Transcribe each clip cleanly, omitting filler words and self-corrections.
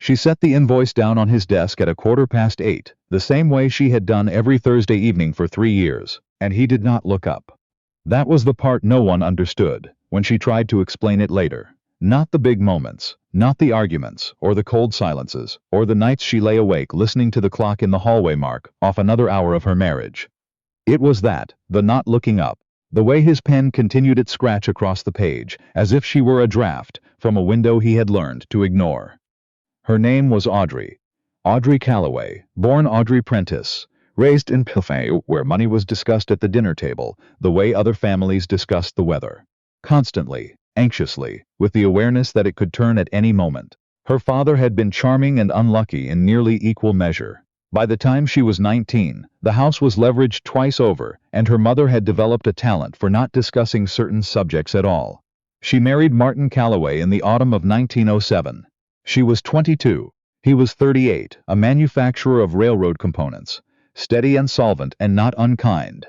She set the invoice down on his desk at 8:15, the same way she had done every Thursday evening for 3 years, and he did not look up. That was the part no one understood when she tried to explain it later. Not the big moments, not the arguments, or the cold silences, or the nights she lay awake listening to the clock in the hallway mark off another hour of her marriage. It was that, the not looking up, the way his pen continued its scratch across the page, as if she were a draft from a window he had learned to ignore. Her name was Audrey. Audrey Calloway, born Audrey Prentice, raised in Pittsburgh, where money was discussed at the dinner table, the way other families discussed the weather. Constantly, anxiously, with the awareness that it could turn at any moment. Her father had been charming and unlucky in nearly equal measure. By the time she was 19, the house was leveraged twice over, and her mother had developed a talent for not discussing certain subjects at all. She married Martin Calloway in the autumn of 1907. She was 22. He was 38, a manufacturer of railroad components, steady and solvent and not unkind.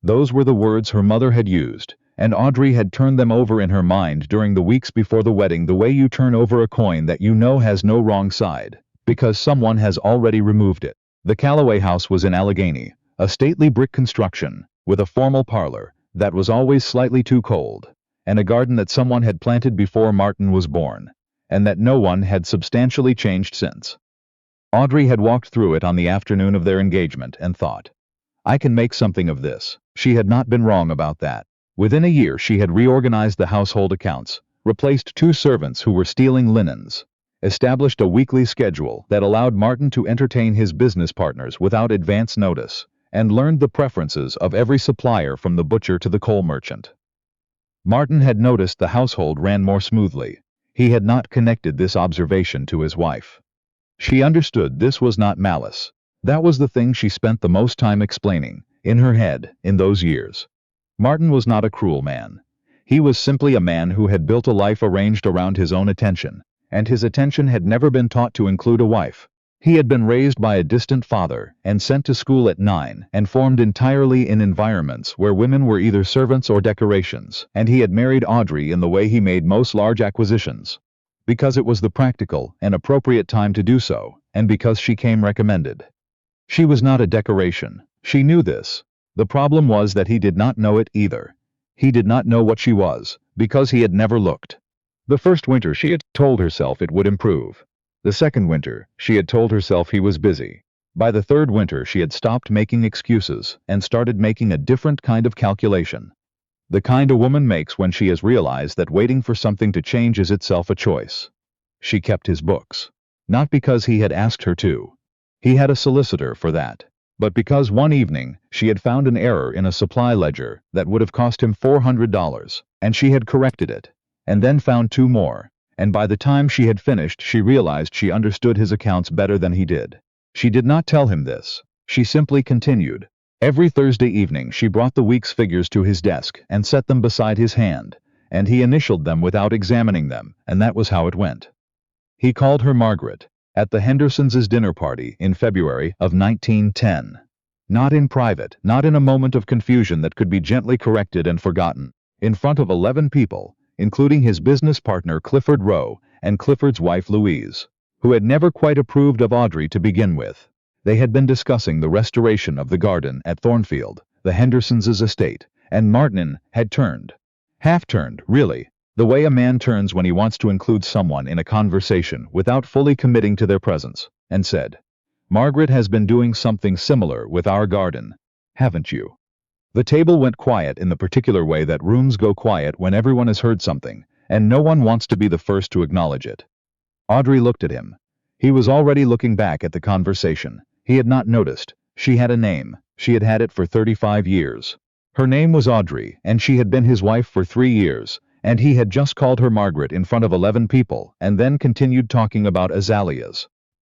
Those were the words her mother had used, and Audrey had turned them over in her mind during the weeks before the wedding the way you turn over a coin that you know has no wrong side, because someone has already removed it. The Calloway house was in Allegheny, a stately brick construction, with a formal parlor that was always slightly too cold, and a garden that someone had planted before Martin was born, and that no one had substantially changed since. Audrey had walked through it on the afternoon of their engagement and thought, I can make something of this. She had not been wrong about that. Within a year she had reorganized the household accounts, replaced 2 servants who were stealing linens, established a weekly schedule that allowed Martin to entertain his business partners without advance notice, and learned the preferences of every supplier from the butcher to the coal merchant. Martin had noticed the household ran more smoothly. He had not connected this observation to his wife. She understood this was not malice. That was the thing she spent the most time explaining, in her head, in those years. Martin was not a cruel man. He was simply a man who had built a life arranged around his own attention, and his attention had never been taught to include a wife. He had been raised by a distant father and sent to school at 9 and formed entirely in environments where women were either servants or decorations, and he had married Audrey in the way he made most large acquisitions. Because it was the practical and appropriate time to do so, and because she came recommended. She was not a decoration. She knew this. The problem was that he did not know it either. He did not know what she was, because he had never looked. The first winter she had told herself it would improve. The second winter, she had told herself he was busy. By the third winter she had stopped making excuses and started making a different kind of calculation. The kind a woman makes when she has realized that waiting for something to change is itself a choice. She kept his books. Not because he had asked her to. He had a solicitor for that. But because one evening she had found an error in a supply ledger that would have cost him $400, and she had corrected it, and then found 2 more, and by the time she had finished she realized she understood his accounts better than he did. She did not tell him this. She simply continued. Every Thursday evening she brought the week's figures to his desk and set them beside his hand, and he initialed them without examining them, and that was how it went. He called her Margaret, at the Hendersons' dinner party in February of 1910. Not in private, not in a moment of confusion that could be gently corrected and forgotten. In front of 11 people, including his business partner Clifford Rowe and Clifford's wife Louise, who had never quite approved of Audrey to begin with. They had been discussing the restoration of the garden at Thornfield, the Hendersons' estate, and Martin had turned. Half-turned, really, the way a man turns when he wants to include someone in a conversation without fully committing to their presence, and said, Margaret has been doing something similar with our garden, haven't you? The table went quiet in the particular way that rooms go quiet when everyone has heard something, and no one wants to be the first to acknowledge it. Audrey looked at him. He was already looking back at the conversation. He had not noticed. She had a name. She had had it for 35 years. Her name was Audrey, and she had been his wife for 3 years, and he had just called her Margaret in front of 11 people, and then continued talking about azaleas.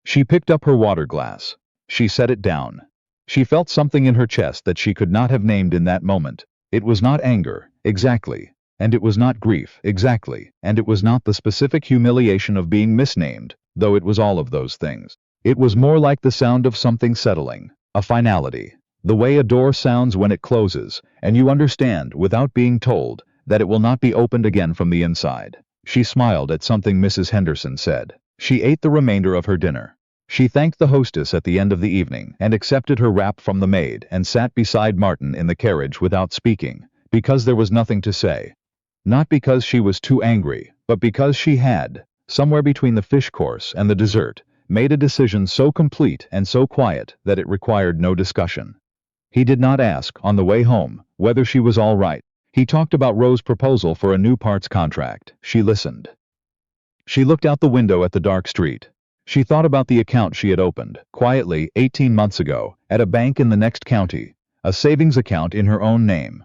She picked up her water glass. She set it down. She felt something in her chest that she could not have named in that moment. It was not anger, exactly, and it was not grief, exactly, and it was not the specific humiliation of being misnamed, though it was all of those things. It was more like the sound of something settling, a finality, the way a door sounds when it closes, and you understand, without being told, that it will not be opened again from the inside. She smiled at something Mrs. Henderson said. She ate the remainder of her dinner. She thanked the hostess at the end of the evening and accepted her wrap from the maid and sat beside Martin in the carriage without speaking, because there was nothing to say. Not because she was too angry, but because she had, somewhere between the fish course and the dessert, made a decision so complete and so quiet that it required no discussion. He did not ask, on the way home, whether she was all right. He talked about Rose's proposal for a new parts contract. She listened. She looked out the window at the dark street. She thought about the account she had opened, quietly, 18 months ago, at a bank in the next county, a savings account in her own name.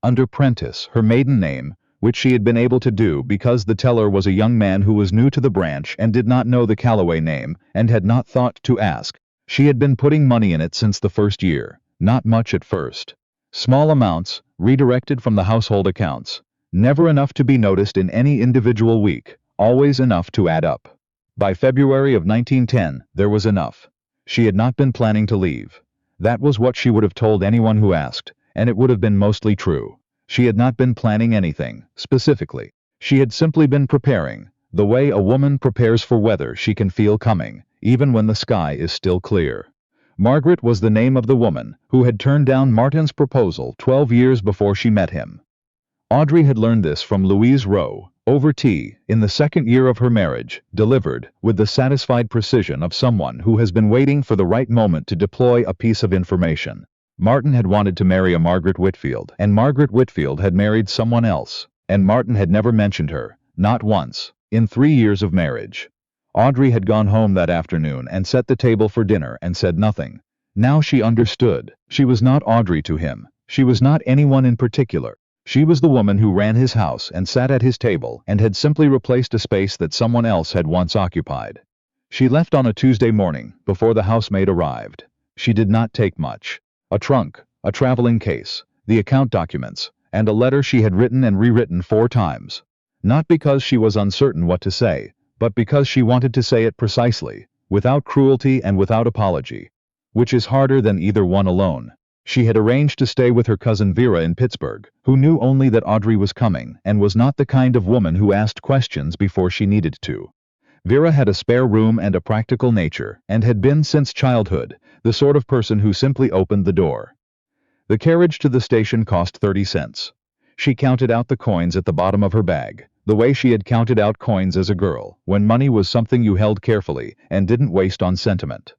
Under Prentice, her maiden name, which she had been able to do because the teller was a young man who was new to the branch and did not know the Calloway name and had not thought to ask. She had been putting money in it since the first year, not much at first. Small amounts, redirected from the household accounts. Never enough to be noticed in any individual week, always enough to add up. By February of 1910, there was enough. She had not been planning to leave. That was what she would have told anyone who asked, and it would have been mostly true. She had not been planning anything, specifically. She had simply been preparing, the way a woman prepares for weather she can feel coming, even when the sky is still clear. Margaret was the name of the woman who had turned down Martin's proposal 12 years before she met him. Audrey had learned this from Louise Rowe, over tea, in the second year of her marriage, delivered with the satisfied precision of someone who has been waiting for the right moment to deploy a piece of information. Martin had wanted to marry a Margaret Whitfield, and Margaret Whitfield had married someone else, and Martin had never mentioned her, not once, in 3 years of marriage. Audrey had gone home that afternoon and set the table for dinner and said nothing. Now she understood. She was not Audrey to him. She was not anyone in particular. She was the woman who ran his house and sat at his table and had simply replaced a space that someone else had once occupied. She left on a Tuesday morning, before the housemaid arrived. She did not take much. A trunk, a traveling case, the account documents, and a letter she had written and rewritten 4 times. Not because she was uncertain what to say, but because she wanted to say it precisely, without cruelty and without apology. Which is harder than either one alone. She had arranged to stay with her cousin Vera in Pittsburgh, who knew only that Audrey was coming and was not the kind of woman who asked questions before she needed to. Vera had a spare room and a practical nature, and had been since childhood, the sort of person who simply opened the door. The carriage to the station cost 30 cents. She counted out the coins at the bottom of her bag, the way she had counted out coins as a girl, when money was something you held carefully and didn't waste on sentiment.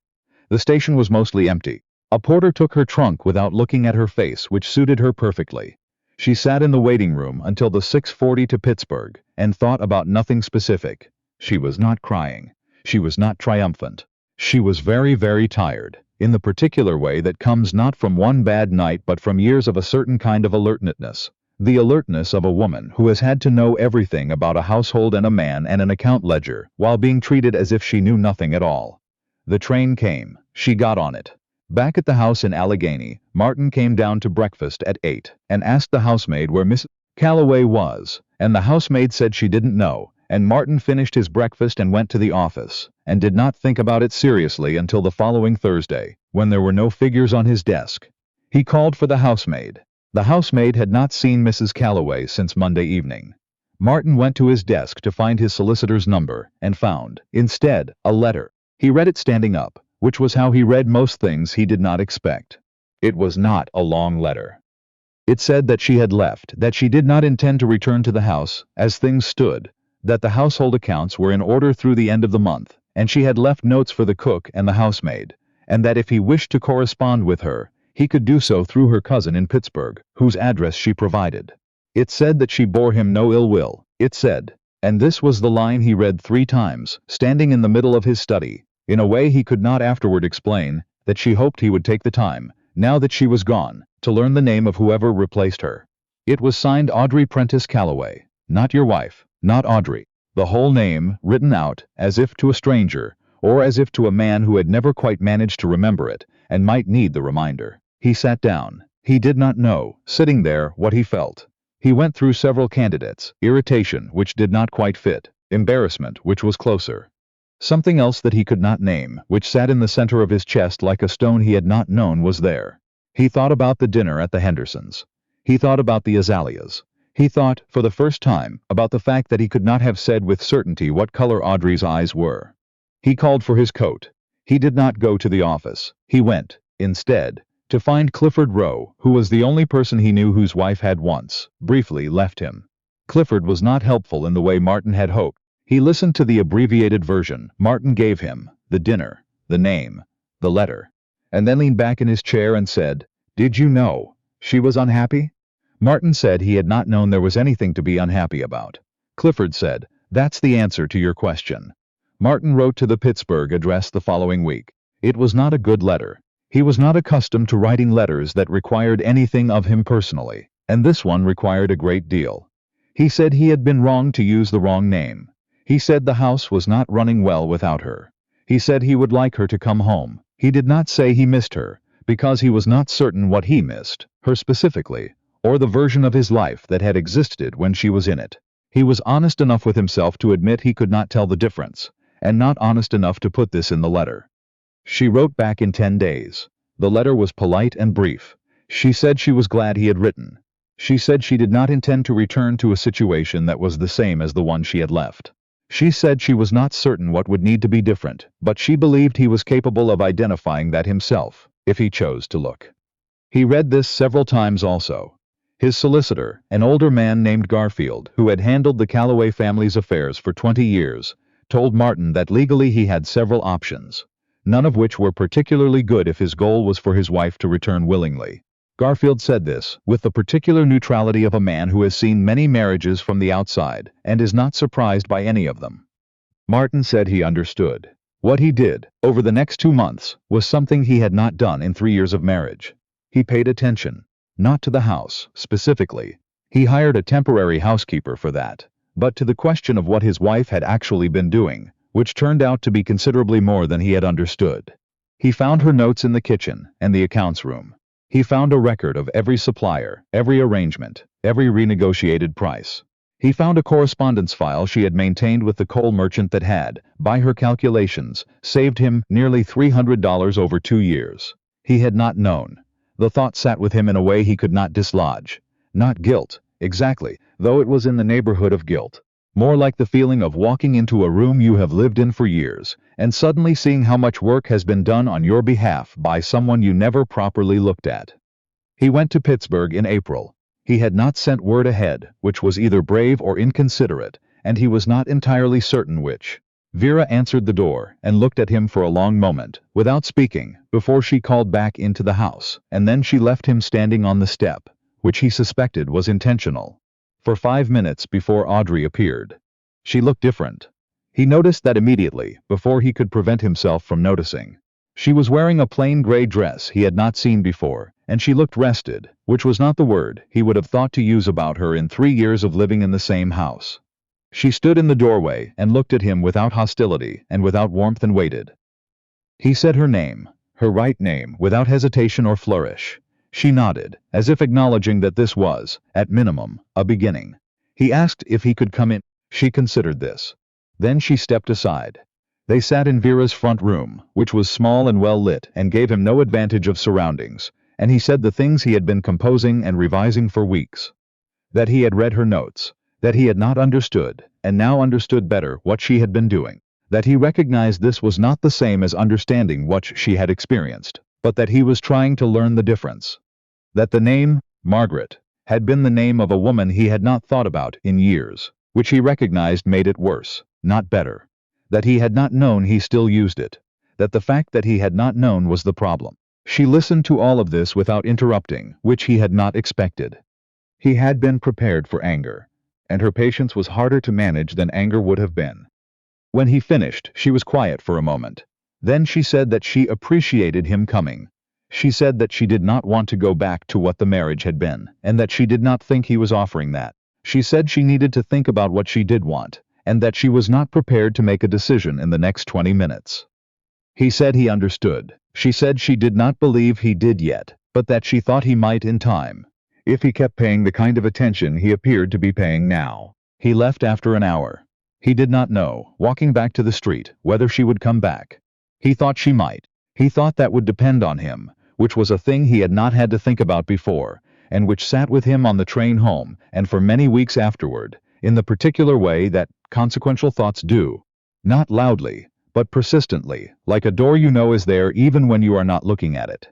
The station was mostly empty. A porter took her trunk without looking at her face, which suited her perfectly. She sat in the waiting room until the 6:40 to Pittsburgh, and thought about nothing specific. She was not crying. She was not triumphant. She was very, very tired, in the particular way that comes not from one bad night but from years of a certain kind of alertness. The alertness of a woman who has had to know everything about a household and a man and an account ledger, while being treated as if she knew nothing at all. The train came. She got on it. Back at the house in Allegheny, Martin came down to breakfast at 8 and asked the housemaid where Miss Calloway was, and the housemaid said she didn't know, and Martin finished his breakfast and went to the office, and did not think about it seriously until the following Thursday, when there were no figures on his desk. He called for the housemaid. The housemaid had not seen Mrs. Calloway since Monday evening. Martin went to his desk to find his solicitor's number, and found, instead, a letter. He read it standing up, which was how he read most things he did not expect. It was not a long letter. It said that she had left, that she did not intend to return to the house, as things stood, that the household accounts were in order through the end of the month, and she had left notes for the cook and the housemaid, and that if he wished to correspond with her, he could do so through her cousin in Pittsburgh, whose address she provided. It said that she bore him no ill will. It said, and this was the line he read 3 times, standing in the middle of his study, in a way he could not afterward explain, that she hoped he would take the time, now that she was gone, to learn the name of whoever replaced her. It was signed Audrey Prentice Calloway, not your wife, not Audrey. The whole name, written out, as if to a stranger, or as if to a man who had never quite managed to remember it, and might need the reminder. He sat down. He did not know, sitting there, what he felt. He went through several candidates, irritation, which did not quite fit, embarrassment, which was closer. Something else that he could not name, which sat in the center of his chest like a stone he had not known was there. He thought about the dinner at the Hendersons. He thought about the azaleas. He thought, for the first time, about the fact that he could not have said with certainty what color Audrey's eyes were. He called for his coat. He did not go to the office. He went, instead, to find Clifford Rowe, who was the only person he knew whose wife had once, briefly, left him. Clifford was not helpful in the way Martin had hoped. He listened to the abbreviated version Martin gave him, the dinner, the name, the letter, and then leaned back in his chair and said, "Did you know she was unhappy?" Martin said he had not known there was anything to be unhappy about. Clifford said, "That's the answer to your question." Martin wrote to the Pittsburgh address the following week. It was not a good letter. He was not accustomed to writing letters that required anything of him personally, and this one required a great deal. He said he had been wrong to use the wrong name. He said the house was not running well without her. He said he would like her to come home. He did not say he missed her, because he was not certain what he missed, her specifically, or the version of his life that had existed when she was in it. He was honest enough with himself to admit he could not tell the difference, and not honest enough to put this in the letter. She wrote back in 10 days. The letter was polite and brief. She said she was glad he had written. She said she did not intend to return to a situation that was the same as the one she had left. She said she was not certain what would need to be different, but she believed he was capable of identifying that himself, if he chose to look. He read this several times also. His solicitor, an older man named Garfield, who had handled the Calloway family's affairs for 20 years, told Martin that legally he had several options, none of which were particularly good if his goal was for his wife to return willingly. Garfield said this with the particular neutrality of a man who has seen many marriages from the outside and is not surprised by any of them. Martin said he understood. What he did, over the next 2 months, was something he had not done in 3 years of marriage. He paid attention. Not to the house, specifically. He hired a temporary housekeeper for that, but to the question of what his wife had actually been doing, which turned out to be considerably more than he had understood. He found her notes in the kitchen and the accounts room. He found a record of every supplier, every arrangement, every renegotiated price. He found a correspondence file she had maintained with the coal merchant that had, by her calculations, saved him nearly $300 over 2 years. He had not known. The thought sat with him in a way he could not dislodge. Not guilt, exactly, though it was in the neighborhood of guilt. More like the feeling of walking into a room you have lived in for years, and suddenly seeing how much work has been done on your behalf by someone you never properly looked at. He went to Pittsburgh in April. He had not sent word ahead, which was either brave or inconsiderate, and he was not entirely certain which. Vera answered the door and looked at him for a long moment, without speaking, before she called back into the house, and then she left him standing on the step, which he suspected was intentional. For 5 minutes before Audrey appeared. She looked different. He noticed that immediately, before he could prevent himself from noticing. She was wearing a plain gray dress he had not seen before, and she looked rested, which was not the word he would have thought to use about her in 3 years of living in the same house. She stood in the doorway and looked at him without hostility and without warmth and waited. He said her name, her right name, without hesitation or flourish. She nodded, as if acknowledging that this was, at minimum, a beginning. He asked if he could come in. She considered this. Then she stepped aside. They sat in Vera's front room, which was small and well lit and gave him no advantage of surroundings, and he said the things he had been composing and revising for weeks. That he had read her notes. That he had not understood, and now understood better what she had been doing. That he recognized this was not the same as understanding what she had experienced, but that he was trying to learn the difference. That the name, Margaret, had been the name of a woman he had not thought about in years, which he recognized made it worse, not better. That he had not known he still used it. That the fact that he had not known was the problem. She listened to all of this without interrupting, which he had not expected. He had been prepared for anger, and her patience was harder to manage than anger would have been. When he finished, she was quiet for a moment. Then she said that she appreciated him coming. She said that she did not want to go back to what the marriage had been, and that she did not think he was offering that. She said she needed to think about what she did want, and that she was not prepared to make a decision in the next 20 minutes. He said he understood. She said she did not believe he did yet, but that she thought he might in time, if he kept paying the kind of attention he appeared to be paying now. He left after an hour. He did not know, walking back to the street, whether she would come back. He thought she might. He thought that would depend on him, which was a thing he had not had to think about before, and which sat with him on the train home and for many weeks afterward, in the particular way that consequential thoughts do. Not loudly, but persistently, like a door you know is there even when you are not looking at it.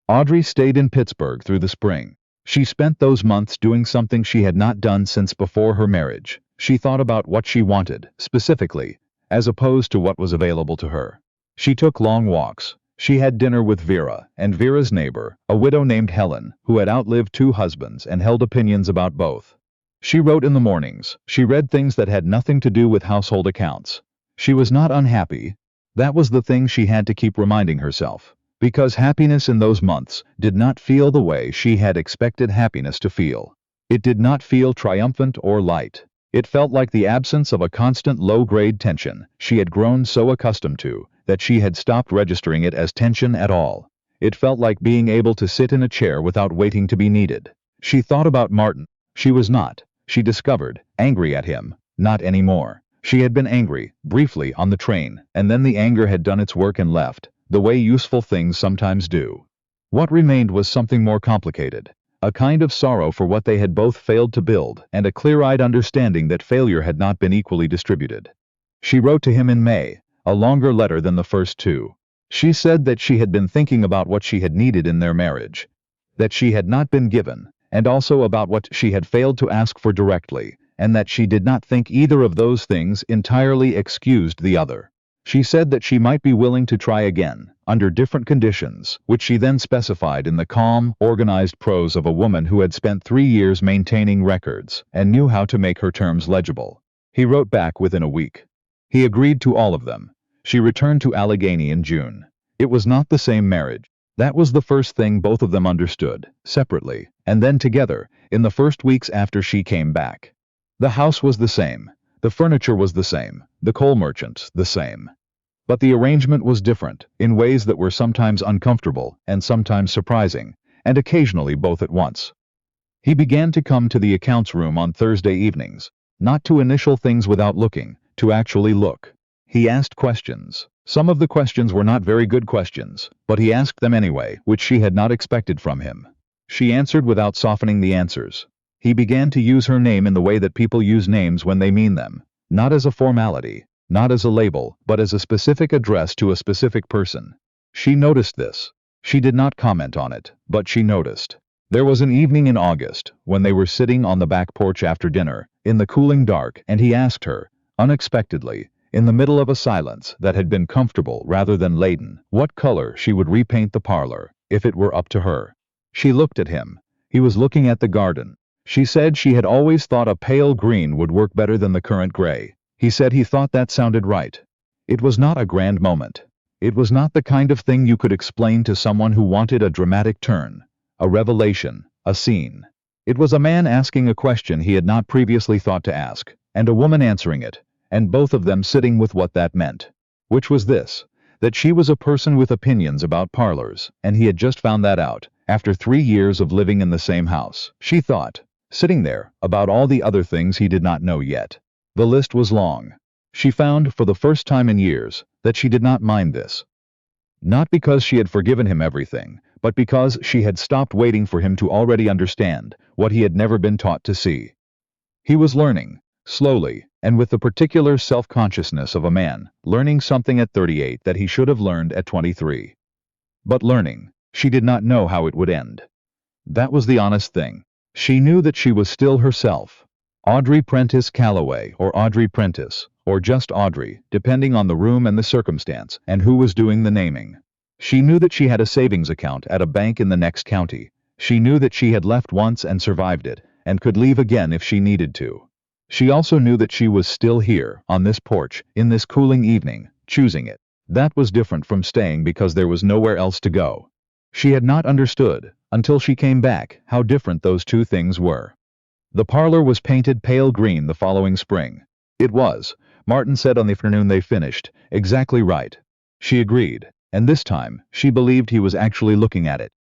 Audrey stayed in Pittsburgh through the spring. She spent those months doing something she had not done since before her marriage. She thought about what she wanted, specifically, as opposed to what was available to her. She took long walks. She had dinner with Vera and Vera's neighbor, a widow named Helen, who had outlived 2 husbands and held opinions about both. She wrote in the mornings. She read things that had nothing to do with household accounts. She was not unhappy. That was the thing she had to keep reminding herself. Because happiness in those months did not feel the way she had expected happiness to feel. It did not feel triumphant or light. It felt like the absence of a constant low-grade tension she had grown so accustomed to that she had stopped registering it as tension at all. It felt like being able to sit in a chair without waiting to be needed. She thought about Martin. She was not, she discovered, angry at him, not anymore. She had been angry, briefly, on the train, and then the anger had done its work and left, the way useful things sometimes do. What remained was something more complicated, a kind of sorrow for what they had both failed to build, and a clear-eyed understanding that failure had not been equally distributed. She wrote to him in May, a longer letter than the first 2. She said that she had been thinking about what she had needed in their marriage, that she had not been given, and also about what she had failed to ask for directly, and that she did not think either of those things entirely excused the other. She said that she might be willing to try again, under different conditions, which she then specified in the calm, organized prose of a woman who had spent 3 years maintaining records and knew how to make her terms legible. He wrote back within a week. He agreed to all of them. She returned to Allegheny in June. It was not the same marriage. That was the first thing both of them understood, separately, and then together, in the first weeks after she came back. The house was the same. The furniture was the same, the coal merchants the same. But the arrangement was different, in ways that were sometimes uncomfortable and sometimes surprising, and occasionally both at once. He began to come to the accounts room on Thursday evenings, not to initial things without looking, to actually look. He asked questions. Some of the questions were not very good questions, but he asked them anyway, which she had not expected from him. She answered without softening the answers. He began to use her name in the way that people use names when they mean them, not as a formality, not as a label, but as a specific address to a specific person. She noticed this. She did not comment on it, but she noticed. There was an evening in August, when they were sitting on the back porch after dinner, in the cooling dark, and he asked her, unexpectedly, in the middle of a silence that had been comfortable rather than laden, what color she would repaint the parlor, if it were up to her. She looked at him. He was looking at the garden. She said she had always thought a pale green would work better than the current gray. He said he thought that sounded right. It was not a grand moment. It was not the kind of thing you could explain to someone who wanted a dramatic turn, a revelation, a scene. It was a man asking a question he had not previously thought to ask, and a woman answering it, and both of them sitting with what that meant. Which was this, that she was a person with opinions about parlors, and he had just found that out, after 3 years of living in the same house. She thought, sitting there, about all the other things he did not know yet. The list was long. She found, for the first time in years, that she did not mind this. Not because she had forgiven him everything, but because she had stopped waiting for him to already understand what he had never been taught to see. He was learning, slowly, and with the particular self-consciousness of a man, learning something at 38 that he should have learned at 23. But learning, she did not know how it would end. That was the honest thing. She knew that she was still herself. Audrey Prentice Calloway, or Audrey Prentice, or just Audrey, depending on the room and the circumstance, and who was doing the naming. She knew that she had a savings account at a bank in the next county. She knew that she had left once and survived it, and could leave again if she needed to. She also knew that she was still here, on this porch, in this cooling evening, choosing it. That was different from staying because there was nowhere else to go. She had not understood, until she came back, how different those two things were. The parlor was painted pale green the following spring. It was, Martin said on the afternoon they finished, exactly right. She agreed, and this time, she believed he was actually looking at it.